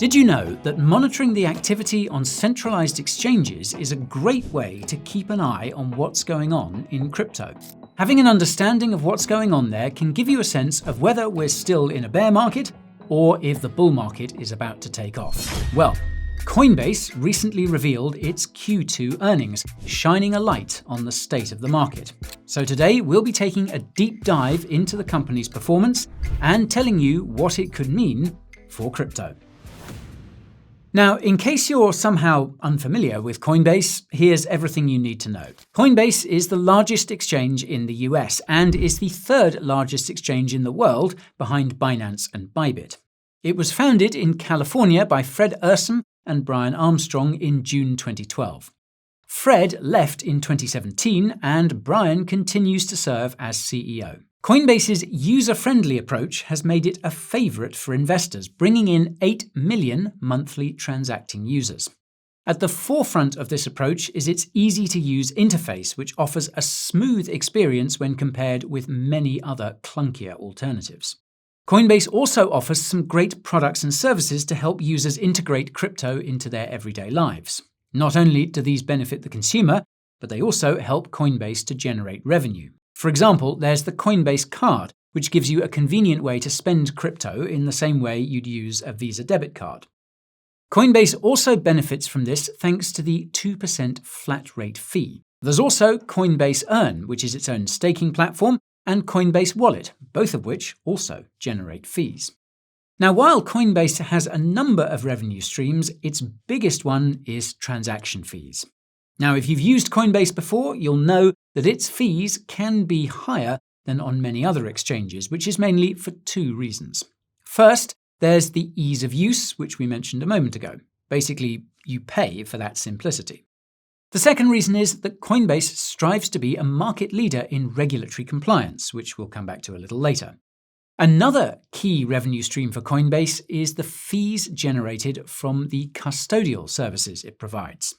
Did you know that monitoring the activity on centralized exchanges is a great way to keep an eye on what's going on in crypto? Having an understanding of what's going on there can give you a sense of whether we're still in a bear market or if the bull market is about to take off. Well, Coinbase recently revealed its Q2 earnings, shining a light on the state of the market. So today we'll be taking a deep dive into the company's performance and telling you what it could mean for crypto. Now, in case you're somehow unfamiliar with Coinbase, here's everything you need to know. Coinbase is the largest exchange in the US and is the third largest exchange in the world behind Binance and Bybit. It was founded in California by Fred Ursum and Brian Armstrong in June 2012. Fred left in 2017 and Brian continues to serve as CEO. Coinbase's user-friendly approach has made it a favorite for investors, bringing in 8 million monthly transacting users. At the forefront of this approach is its easy-to-use interface, which offers a smooth experience when compared with many other clunkier alternatives. Coinbase also offers some great products and services to help users integrate crypto into their everyday lives. Not only do these benefit the consumer, but they also help Coinbase to generate revenue. For example, there's the Coinbase card, which gives you a convenient way to spend crypto in the same way you'd use a Visa debit card. Coinbase also benefits from this thanks to the 2% flat rate fee. There's also Coinbase Earn, which is its own staking platform, and Coinbase Wallet, both of which also generate fees. Now, while Coinbase has a number of revenue streams, its biggest one is transaction fees. Now, if you've used Coinbase before, you'll know that its fees can be higher than on many other exchanges, which is mainly for two reasons. First, there's the ease of use, which we mentioned a moment ago. Basically, you pay for that simplicity. The second reason is that Coinbase strives to be a market leader in regulatory compliance, which we'll come back to a little later. Another key revenue stream for Coinbase is the fees generated from the custodial services it provides.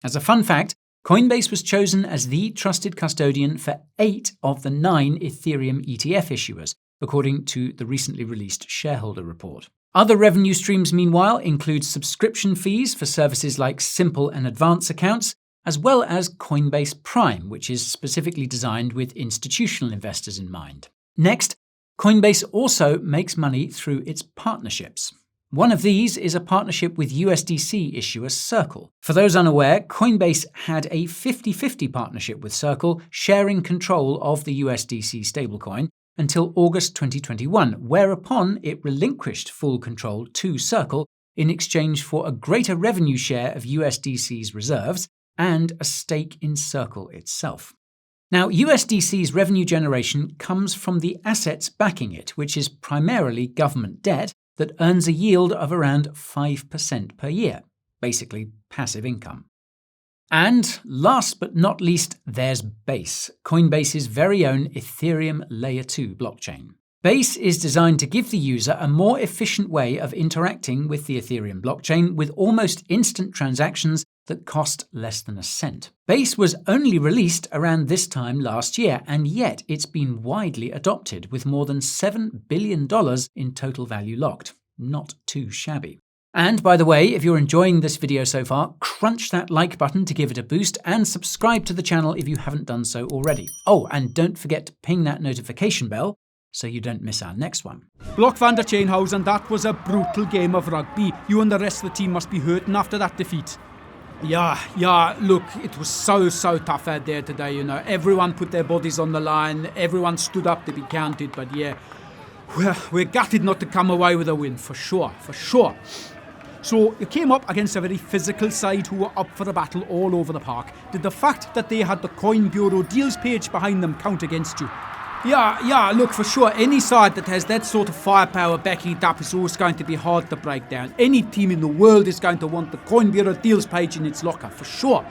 As a fun fact, Coinbase was chosen as the trusted custodian for 8 of the 9 Ethereum ETF issuers, according to the recently released shareholder report. Other revenue streams, meanwhile, include subscription fees for services like simple and advanced accounts, as well as Coinbase Prime, which is specifically designed with institutional investors in mind. Next, Coinbase also makes money through its partnerships. One of these is a partnership with USDC issuer Circle. For those unaware, Coinbase had a 50-50 partnership with Circle, sharing control of the USDC stablecoin until August 2021, whereupon it relinquished full control to Circle in exchange for a greater revenue share of USDC's reserves and a stake in Circle itself. Now, USDC's revenue generation comes from the assets backing it, which is primarily government debt that earns a yield of around 5% per year, basically passive income. And last but not least, there's Base, Coinbase's very own Ethereum Layer 2 blockchain. Base is designed to give the user a more efficient way of interacting with the Ethereum blockchain with almost instant transactions that cost less than a cent. Base was only released around this time last year, and yet it's been widely adopted with more than $7 billion in total value locked. Not too shabby. And by the way, if you're enjoying this video so far, crunch that like button to give it a boost and subscribe to the channel if you haven't done so already. Oh, and don't forget to ping that notification bell so you don't miss our next one. Block van der Chainhausen, that was a brutal game of rugby. You and the rest of the team must be hurting after that defeat. Yeah, look, it was so tough out there today, you know. Everyone put their bodies on the line, everyone stood up to be counted, but yeah, we're gutted not to come away with a win, for sure. So you came up against a very physical side who were up for a battle all over the park. Did the fact that they had the Coin Bureau deals page behind them count against you? Yeah, look, for sure, any side that has that sort of firepower backing it up is always going to be hard to break down. Any team in the world is going to want the Coin Bureau deals page in its locker, for sure.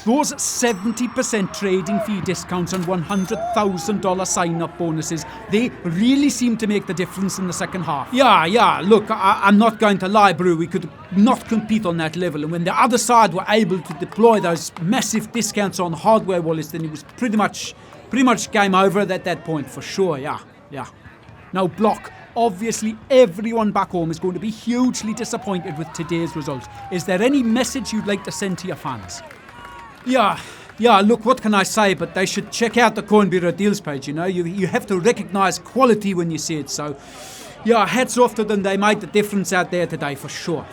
Those 70% trading fee discounts and $100,000 sign-up bonuses, they really seem to make the difference in the second half. Yeah, look, I'm not going to lie, bro, we could not compete on that level, and when the other side were able to deploy those massive discounts on hardware wallets, then it was pretty much game over at that point, for sure, yeah. Now, Block, obviously everyone back home is going to be hugely disappointed with today's result. Is there any message you'd like to send to your fans? Yeah, look, what can I say, but they should check out the Coinbase deals page, You have to recognise quality when you see it, so yeah, hats off to them. They made the difference out there today, for sure.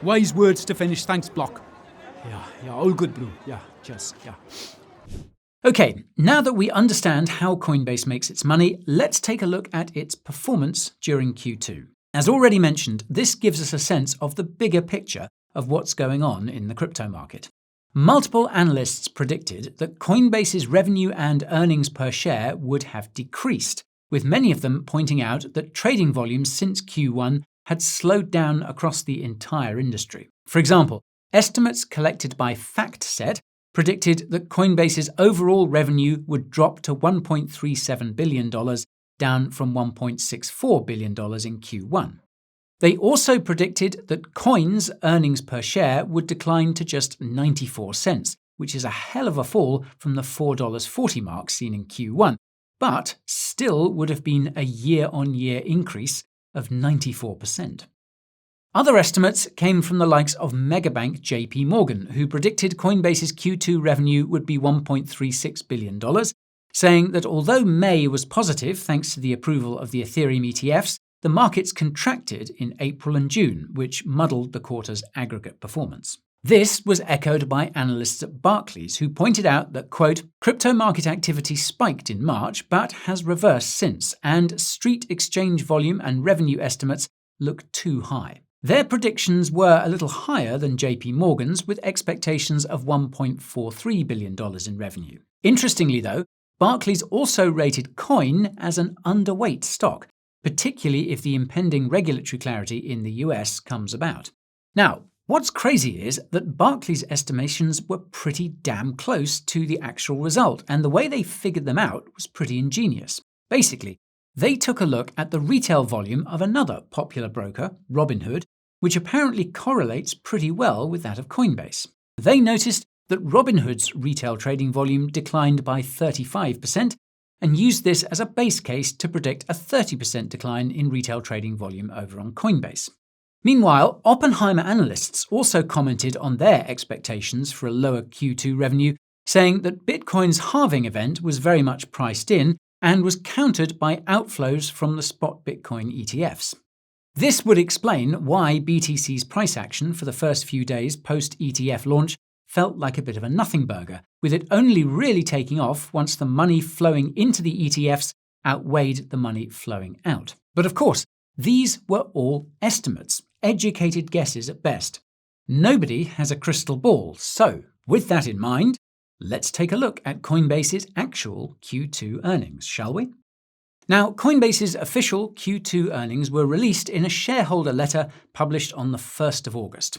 Wise words to finish. Thanks, Block. Yeah, all good, bro. Yeah, cheers, yeah. Okay, now that we understand how Coinbase makes its money, let's take a look at its performance during Q2. As already mentioned, this gives us a sense of the bigger picture of what's going on in the crypto market. Multiple analysts predicted that Coinbase's revenue and earnings per share would have decreased, with many of them pointing out that trading volumes since Q1 had slowed down across the entire industry. For example, estimates collected by FactSet predicted that Coinbase's overall revenue would drop to $1.37 billion, down from $1.64 billion in Q1. They also predicted that Coin's earnings per share would decline to just 94 cents, which is a hell of a fall from the $4.40 mark seen in Q1, but still would have been a year-on-year increase of 94%. Other estimates came from the likes of megabank JP Morgan, who predicted Coinbase's Q2 revenue would be $1.36 billion, saying that although May was positive thanks to the approval of the Ethereum ETFs, the markets contracted in April and June, which muddled the quarter's aggregate performance. This was echoed by analysts at Barclays, who pointed out that, quote, crypto market activity spiked in March but has reversed since, and street exchange volume and revenue estimates look too high. Their predictions were a little higher than JP Morgan's, with expectations of $1.43 billion in revenue. Interestingly, though, Barclays also rated Coin as an underweight stock, particularly if the impending regulatory clarity in the US comes about. Now, what's crazy is that Barclays' estimations were pretty damn close to the actual result, and the way they figured them out was pretty ingenious. Basically, they took a look at the retail volume of another popular broker, Robinhood, which apparently correlates pretty well with that of Coinbase. They noticed that Robinhood's retail trading volume declined by 35%, and used this as a base case to predict a 30% decline in retail trading volume over on Coinbase. Meanwhile, Oppenheimer analysts also commented on their expectations for a lower Q2 revenue, saying that Bitcoin's halving event was very much priced in and was countered by outflows from the spot Bitcoin ETFs. This would explain why BTC's price action for the first few days post-ETF launch felt like a bit of a nothing burger, with it only really taking off once the money flowing into the ETFs outweighed the money flowing out. But of course, these were all estimates, educated guesses at best. Nobody has a crystal ball, so with that in mind, let's take a look at Coinbase's actual Q2 earnings, shall we? Now, Coinbase's official Q2 earnings were released in a shareholder letter published on the 1st of August.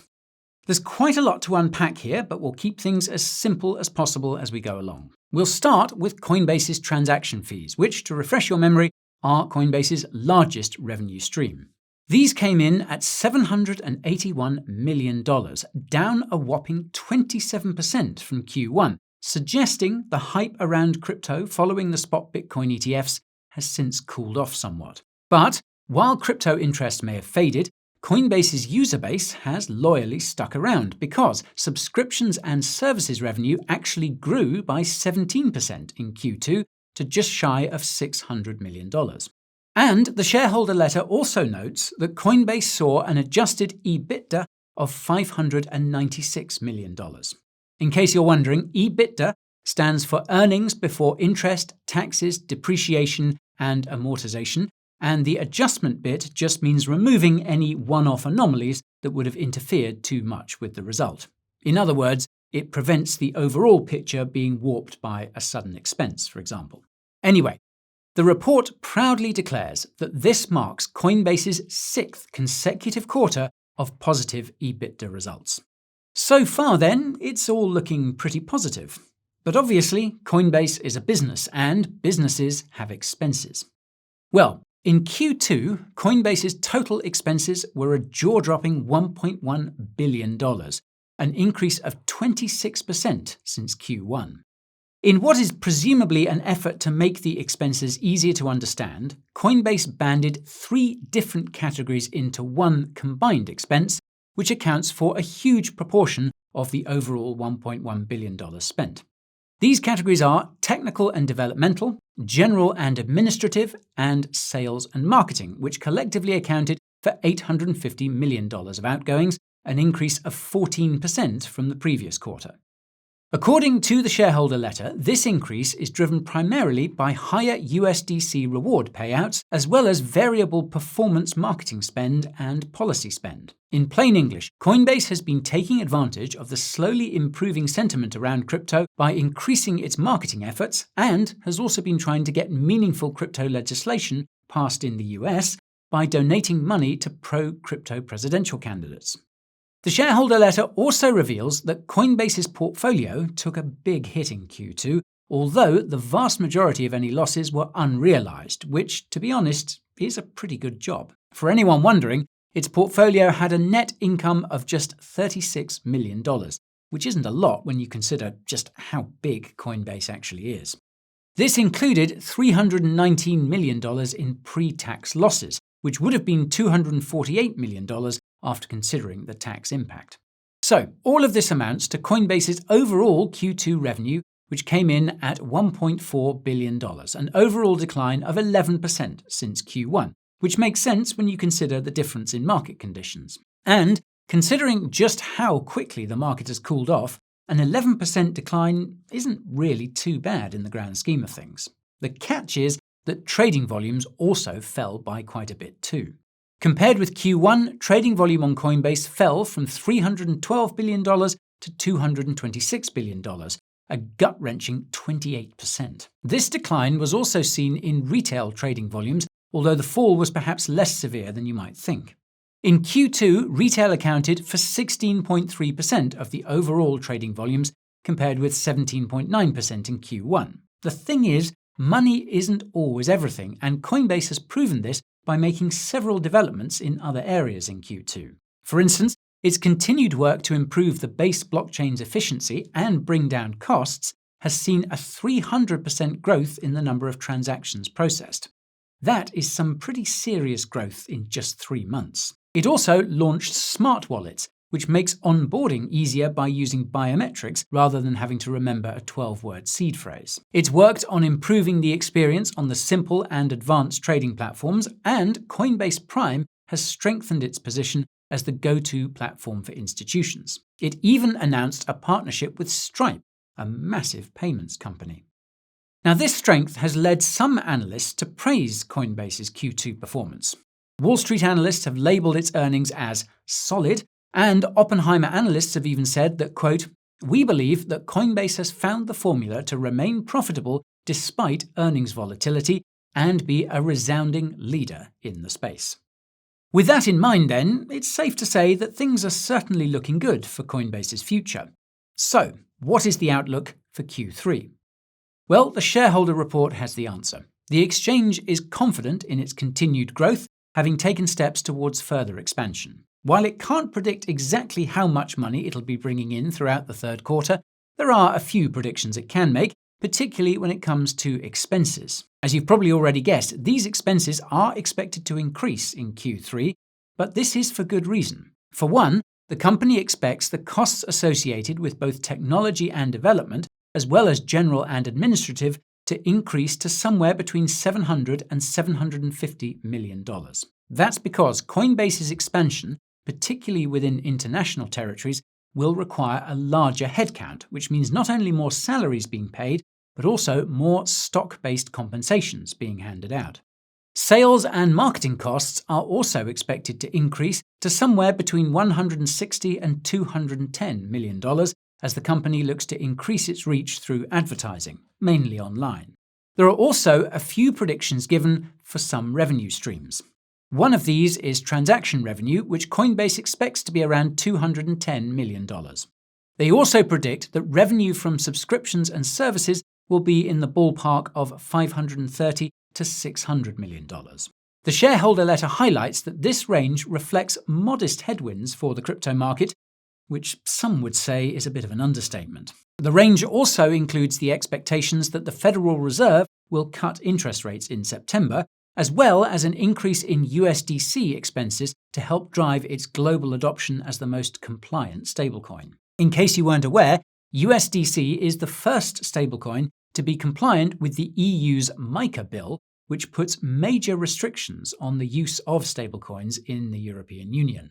There's quite a lot to unpack here, but we'll keep things as simple as possible as we go along. We'll start with Coinbase's transaction fees, which, to refresh your memory, are Coinbase's largest revenue stream. These came in at $781 million, down a whopping 27% from Q1, suggesting the hype around crypto following the spot Bitcoin ETFs has since cooled off somewhat. But while crypto interest may have faded, Coinbase's user base has loyally stuck around because subscriptions and services revenue actually grew by 17% in Q2 to just shy of $600 million. And the shareholder letter also notes that Coinbase saw an adjusted EBITDA of $596 million. In case you're wondering, EBITDA stands for earnings before interest, taxes, depreciation, and amortization, and the adjustment bit just means removing any one-off anomalies that would have interfered too much with the result. In other words, it prevents the overall picture being warped by a sudden expense, for example. Anyway, the report proudly declares that this marks Coinbase's 6th consecutive quarter of positive EBITDA results. So far then, it's all looking pretty positive. But obviously, Coinbase is a business, and businesses have expenses. Well, in Q2, Coinbase's total expenses were a jaw-dropping $1.1 billion, an increase of 26% since Q1. In what is presumably an effort to make the expenses easier to understand, Coinbase banded 3 different categories into one combined expense, which accounts for a huge proportion of the overall $1.1 billion spent. These categories are technical and developmental, general and administrative, and sales and marketing, which collectively accounted for $850 million of outgoings, an increase of 14% from the previous quarter. According to the shareholder letter, this increase is driven primarily by higher USDC reward payouts, as well as variable performance marketing spend and policy spend. In plain English, Coinbase has been taking advantage of the slowly improving sentiment around crypto by increasing its marketing efforts, and has also been trying to get meaningful crypto legislation passed in the US by donating money to pro-crypto presidential candidates. The shareholder letter also reveals that Coinbase's portfolio took a big hit in Q2, although the vast majority of any losses were unrealized, which, to be honest, is a pretty good job. For anyone wondering, its portfolio had a net income of just $36 million, which isn't a lot when you consider just how big Coinbase actually is. This included $319 million in pre-tax losses, which would have been $248 million after considering the tax impact. So, all of this amounts to Coinbase's overall Q2 revenue, which came in at $1.4 billion, an overall decline of 11% since Q1, which makes sense when you consider the difference in market conditions. And, considering just how quickly the market has cooled off, an 11% decline isn't really too bad in the grand scheme of things. The catch is that trading volumes also fell by quite a bit too. Compared with Q1, trading volume on Coinbase fell from $312 billion to $226 billion, a gut-wrenching 28%. This decline was also seen in retail trading volumes, although the fall was perhaps less severe than you might think. In Q2, retail accounted for 16.3% of the overall trading volumes, compared with 17.9% in Q1. The thing is, money isn't always everything, and Coinbase has proven this by making several developments in other areas in Q2. For instance, its continued work to improve the base blockchain's efficiency and bring down costs has seen a 300% growth in the number of transactions processed. That is some pretty serious growth in just 3 months. It also launched smart wallets, which makes onboarding easier by using biometrics rather than having to remember a 12-word seed phrase. It's worked on improving the experience on the simple and advanced trading platforms, and Coinbase Prime has strengthened its position as the go-to platform for institutions. It even announced a partnership with Stripe, a massive payments company. Now, this strength has led some analysts to praise Coinbase's Q2 performance. Wall Street analysts have labeled its earnings as solid, and Oppenheimer analysts have even said that, quote, "We believe that Coinbase has found the formula to remain profitable despite earnings volatility and be a resounding leader in the space." With that in mind, then, it's safe to say that things are certainly looking good for Coinbase's future. So, what is the outlook for Q3? Well, the shareholder report has the answer. The exchange is confident in its continued growth, having taken steps towards further expansion. While it can't predict exactly how much money it'll be bringing in throughout the third quarter, there are a few predictions it can make, particularly when it comes to expenses. As you've probably already guessed, these expenses are expected to increase in Q3, but this is for good reason. For one, the company expects the costs associated with both technology and development, as well as general and administrative, to increase to somewhere between $700 and $750 million. That's because Coinbase's expansion, particularly within international territories, will require a larger headcount, which means not only more salaries being paid, but also more stock-based compensations being handed out. Sales and marketing costs are also expected to increase to somewhere between $160 and $210 million as the company looks to increase its reach through advertising, mainly online. There are also a few predictions given for some revenue streams. One of these is transaction revenue, which Coinbase expects to be around $210 million. They also predict that revenue from subscriptions and services will be in the ballpark of $530 to $600 million. The shareholder letter highlights that this range reflects modest headwinds for the crypto market, which some would say is a bit of an understatement. The range also includes the expectations that the Federal Reserve will cut interest rates in September, as well as an increase in USDC expenses to help drive its global adoption as the most compliant stablecoin. In case you weren't aware, USDC is the first stablecoin to be compliant with the EU's MiCA bill, which puts major restrictions on the use of stablecoins in the European Union.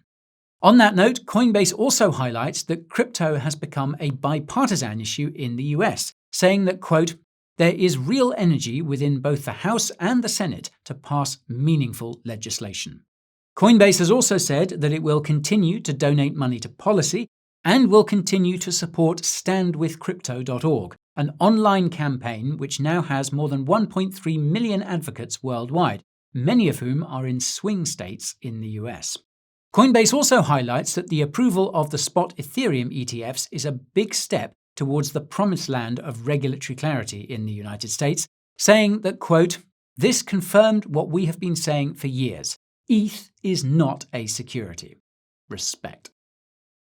On that note, Coinbase also highlights that crypto has become a bipartisan issue in the US, saying that, quote, "There is real energy within both the House and the Senate to pass meaningful legislation." Coinbase has also said that it will continue to donate money to policy and will continue to support standwithcrypto.org, an online campaign which now has more than 1.3 million advocates worldwide, many of whom are in swing states in the US. Coinbase also highlights that the approval of the spot Ethereum ETFs is a big step towards the promised land of regulatory clarity in the United States, saying that, quote, "This confirmed what we have been saying for years. ETH is not a security." Respect.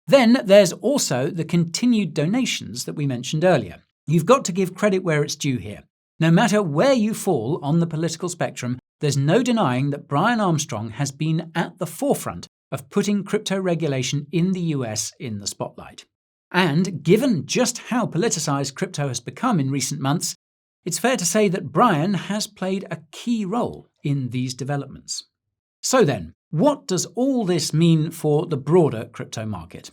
Then there's also the continued donations that we mentioned earlier. You've got to give credit where it's due here. No matter where you fall on the political spectrum, there's no denying that Brian Armstrong has been at the forefront of putting crypto regulation in the US in the spotlight. And given just how politicized crypto has become in recent months, it's fair to say that Brian has played a key role in these developments. So then, what does all this mean for the broader crypto market?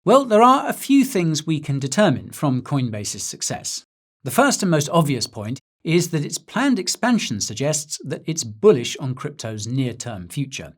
Well, there are a few things we can determine from Coinbase's success. The first and most obvious point is that its planned expansion suggests that it's bullish on crypto's near-term future.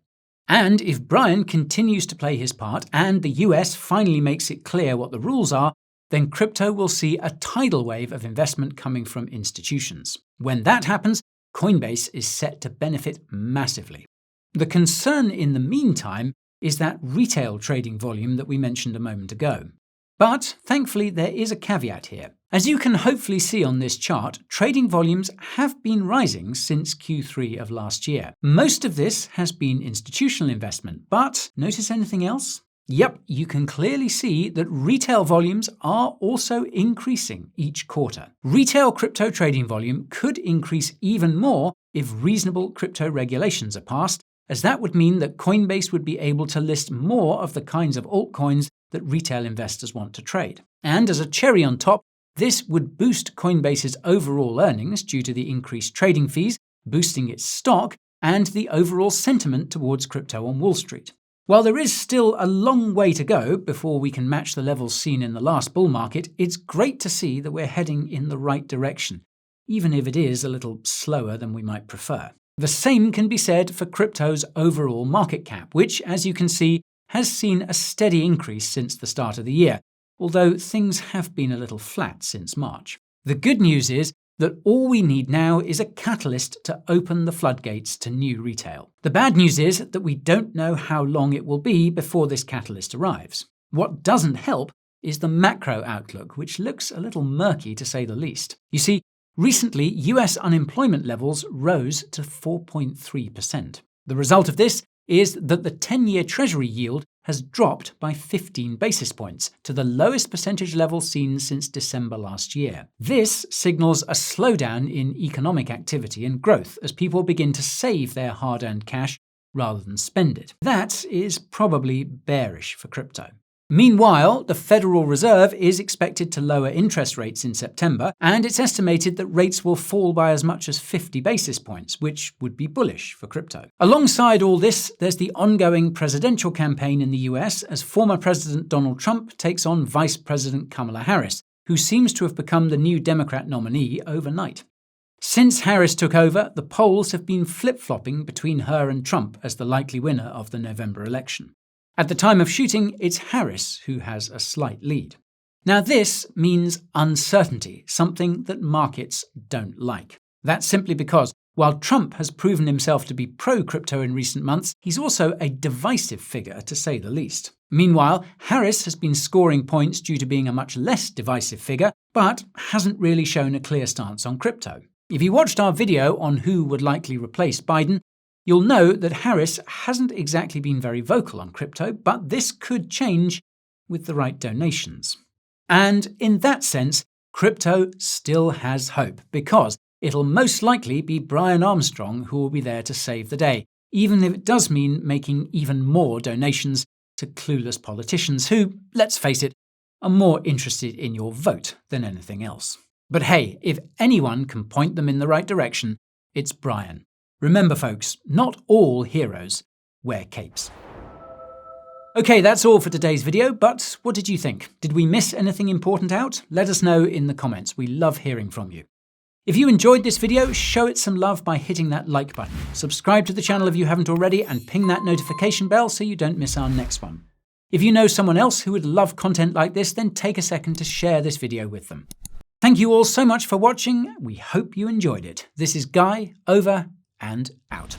And if Brian continues to play his part and the US finally makes it clear what the rules are, then crypto will see a tidal wave of investment coming from institutions. When that happens, Coinbase is set to benefit massively. The concern in the meantime is that retail trading volume that we mentioned a moment ago. But thankfully, there is a caveat here. As you can hopefully see on this chart, trading volumes have been rising since Q3 of last year. Most of this has been institutional investment, but notice anything else? Yep, you can clearly see that retail volumes are also increasing each quarter. Retail crypto trading volume could increase even more if reasonable crypto regulations are passed, as that would mean that Coinbase would be able to list more of the kinds of altcoins that retail investors want to trade. And as a cherry on top, this would boost Coinbase's overall earnings due to the increased trading fees, boosting its stock, and the overall sentiment towards crypto on Wall Street. While there is still a long way to go before we can match the levels seen in the last bull market, it's great to see that we're heading in the right direction, even if it is a little slower than we might prefer. The same can be said for crypto's overall market cap, which, as you can see, has seen a steady increase since the start of the year, although things have been a little flat since March. The good news is that all we need now is a catalyst to open the floodgates to new retail. The bad news is that we don't know how long it will be before this catalyst arrives. What doesn't help is the macro outlook, which looks a little murky to say the least. You see, recently US unemployment levels rose to 4.3%. The result of this is that the 10-year Treasury yield has dropped by 15 basis points to the lowest percentage level seen since December last year. This signals a slowdown in economic activity and growth as people begin to save their hard-earned cash rather than spend it. That is probably bearish for crypto. Meanwhile, the Federal Reserve is expected to lower interest rates in September, and it's estimated that rates will fall by as much as 50 basis points, which would be bullish for crypto. Alongside all this, there's the ongoing presidential campaign in the US as former President Donald Trump takes on Vice President Kamala Harris, who seems to have become the new Democrat nominee overnight. Since Harris took over, the polls have been flip-flopping between her and Trump as the likely winner of the November election. At the time of shooting, it's Harris who has a slight lead. Now this means uncertainty, something that markets don't like. That's simply because, while Trump has proven himself to be pro-crypto in recent months, he's also a divisive figure, to say the least. Meanwhile, Harris has been scoring points due to being a much less divisive figure, but hasn't really shown a clear stance on crypto. If you watched our video on who would likely replace Biden, you'll know that Harris hasn't exactly been very vocal on crypto, but this could change with the right donations. And in that sense, crypto still has hope, because it'll most likely be Brian Armstrong who will be there to save the day, even if it does mean making even more donations to clueless politicians who, let's face it, are more interested in your vote than anything else. But hey, if anyone can point them in the right direction, it's Brian. Remember folks, not all heroes wear capes. Okay, that's all for today's video, but what did you think? Did we miss anything important out? Let us know in the comments. We love hearing from you. If you enjoyed this video, show it some love by hitting that like button. Subscribe to the channel if you haven't already, and ping that notification bell so you don't miss our next one. If you know someone else who would love content like this, then take a second to share this video with them. Thank you all so much for watching. We hope you enjoyed it. This is Guy, over and out.